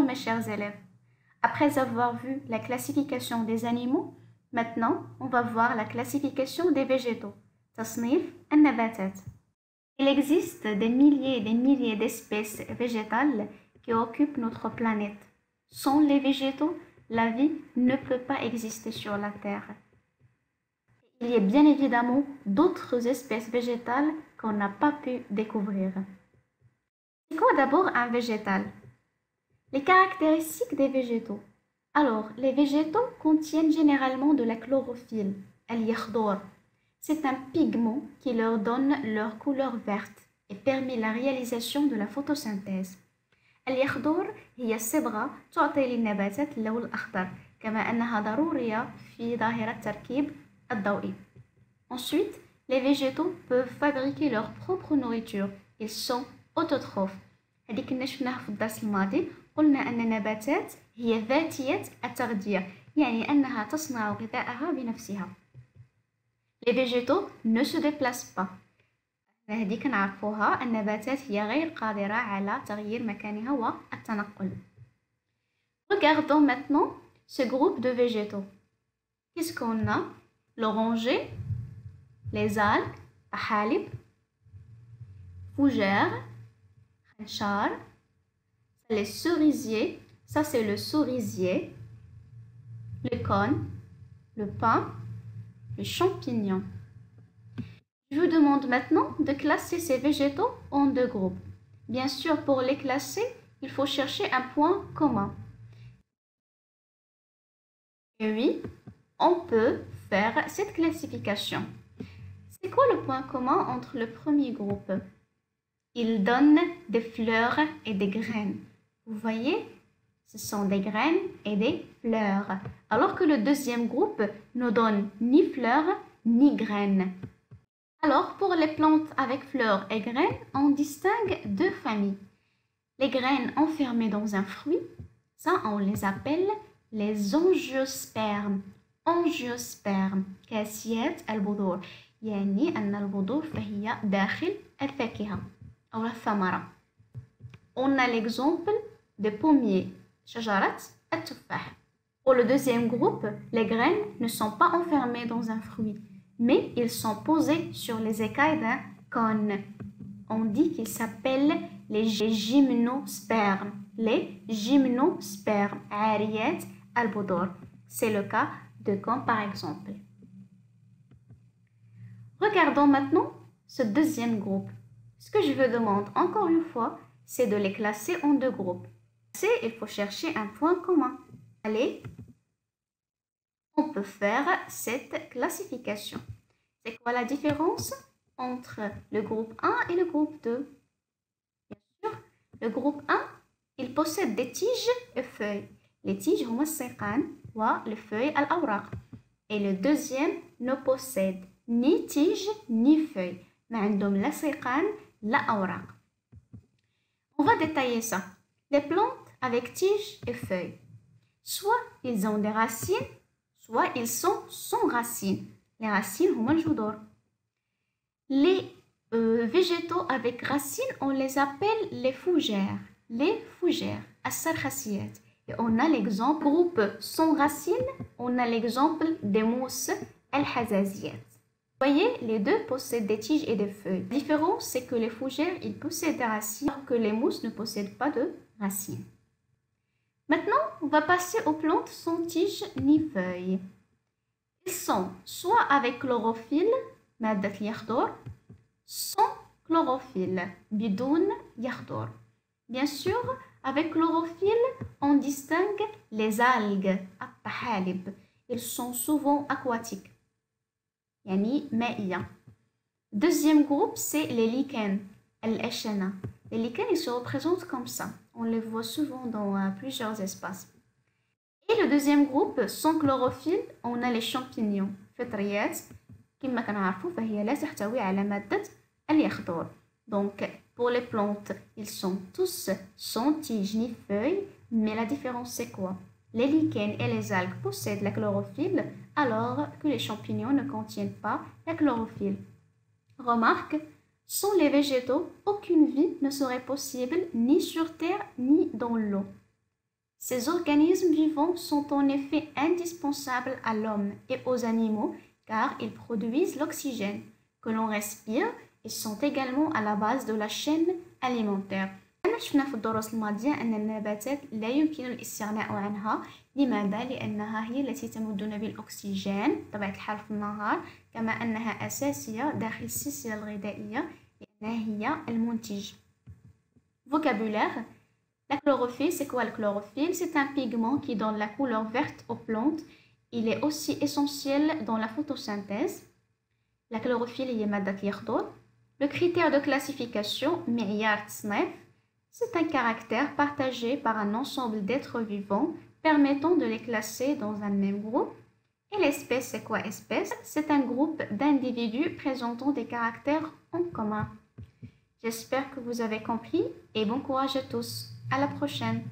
Bonjour mes chers élèves. Après avoir vu la classification des animaux, maintenant on va voir la classification des végétaux. تصنيف النباتات. Il existe des milliers et des milliers d'espèces végétales qui occupent notre planète. Sans les végétaux, la vie ne peut pas exister sur la Terre. Il y a bien évidemment d'autres espèces végétales qu'on n'a pas pu découvrir. C'est quoi d'abord un végétal? Les caractéristiques des végétaux. Alors, les végétaux contiennent généralement de la chlorophylle, al-yakhdor. C'est un pigment qui leur donne leur couleur verte et permet la réalisation de la photosynthèse. اليخضر هي الصبغة تعطي للنباتات اللون الأخضر كما أنها ضرورية في ظاهرة التركيب الضوئي. Ensuite, les végétaux peuvent fabriquer leur propre nourriture. Ils sont autotrophes. هذيك كنا شفناها في الدرس الماضي قلنا أن النباتات هي ذاتية التغذية يعني أنها تصنع غذاءها بنفسها. Les végétaux ne se déplacent pas. هذيك نعرفوها النباتات هي غير قادرة على تغيير مكانها والتنقل. Regardons maintenant ce groupe de végétaux. Qu'est-ce qu'on a? L'oranger, les algues, طحالب, fougères, khanchar, les cerisiers, ça c'est le cerisier, le cône, le pin, les champignons. Je vous demande maintenant de classer ces végétaux en deux groupes. Bien sûr, pour les classer, il faut chercher un point commun. Et oui, on peut faire cette classification. C'est quoi le point commun entre le premier groupe? Ils donnent des fleurs et des graines. Vous voyez, ce sont des graines et des fleurs. Alors que le deuxième groupe ne donne ni fleurs ni graines. Alors, pour les plantes avec fleurs et graines, on distingue deux familles. Les graines enfermées dans un fruit, ça on les appelle les angiospermes. Angiospermes كاسيات البذور يعني أن البذور فهي داخل الفاكهة أو الثمرة. On a l'exemple des pommiers, شجرة التفاح. Pour le deuxième groupe, les graines ne sont pas enfermées dans un fruit, mais ils sont posés sur les écailles d'un cône. On dit qu'ils s'appellent les gymnospermes. Les gymnospermes, عاريات البذور. C'est le cas de cône par exemple. Regardons maintenant ce deuxième groupe. Ce que je vous demande encore une fois, c'est de les classer en deux groupes. Il faut chercher un point commun. Allez, on peut faire cette classification. C'est quoi la différence entre le groupe 1 et le groupe 2? Bien sûr, le groupe 1, il possède des tiges et feuilles. Les tiges هما السيقان les feuilles الأوراق. Et le deuxième ne possède ni tiges ni feuilles. ما عندهم لا سيقان لا أوراق. On va détailler ça. Les plantes avec tiges et feuilles. Soit ils ont des racines, soit ils sont sans racines. Les racines هما الجذور. Les végétaux avec racines, on les appelle les fougères. Les fougères, السرخسيات. Et on a l'exemple groupe sans racines, on a l'exemple des mousses الحزازيات. Vous voyez, les deux possèdent des tiges et des feuilles. La différence, c'est que les fougères, ils possèdent des racines, alors que les mousses ne possèdent pas de racines. Maintenant, on va passer aux plantes sans tiges ni feuilles. Ils sont soit avec chlorophylle, مادة اليخضر, sans chlorophylle, بدون يخضر. Bien sûr, avec chlorophylle, on distingue les algues, الطحالب. Ils sont souvent aquatiques. يعني مائية. Deuxième groupe, c'est les lichens, الأشنة. Les lichens, ils se représentent comme ça. On les voit souvent dans plusieurs espaces. Et le deuxième groupe, sans chlorophylle, on a les champignons. فطريات كما كنعرفوا فهي لا تحتوي على مادة اليخضر. Donc, pour les plantes, ils sont tous sans tiges ni feuilles, mais la différence c'est quoi? Les lichens et les algues possèdent la chlorophylle, alors que les champignons ne contiennent pas la chlorophylle. Remarque, sans les végétaux, aucune vie ne serait possible ni sur Terre ni dans l'eau. Ces organismes vivants sont en effet indispensables à l'homme et aux animaux car ils produisent l'oxygène que l'on respire et sont également à la base de la chaîne alimentaire. شفنا في الدروس الماضية أن النباتات لا يمكن الاستغناء عنها. لماذا؟ لأنها هي التي تمدنا بالأكسجين بطبيعة الحال في النهار، كما أنها أساسية داخل السلسلة الغذائية لأنها هي المنتج. Vocabulaire. La chlorophylle, c'est quoi le chlorophylle? C'est un pigment qui donne la couleur verte aux plantes. Il est aussi essentiel dans la photosynthèse. La chlorophylle هي مادة اليخضر. Le critère de classification, معيار تصنيف, c'est un caractère partagé par un ensemble d'êtres vivants permettant de les classer dans un même groupe. Et l'espèce, c'est quoi espèce? C'est un groupe d'individus présentant des caractères en commun. J'espère que vous avez compris et bon courage à tous. À la prochaine.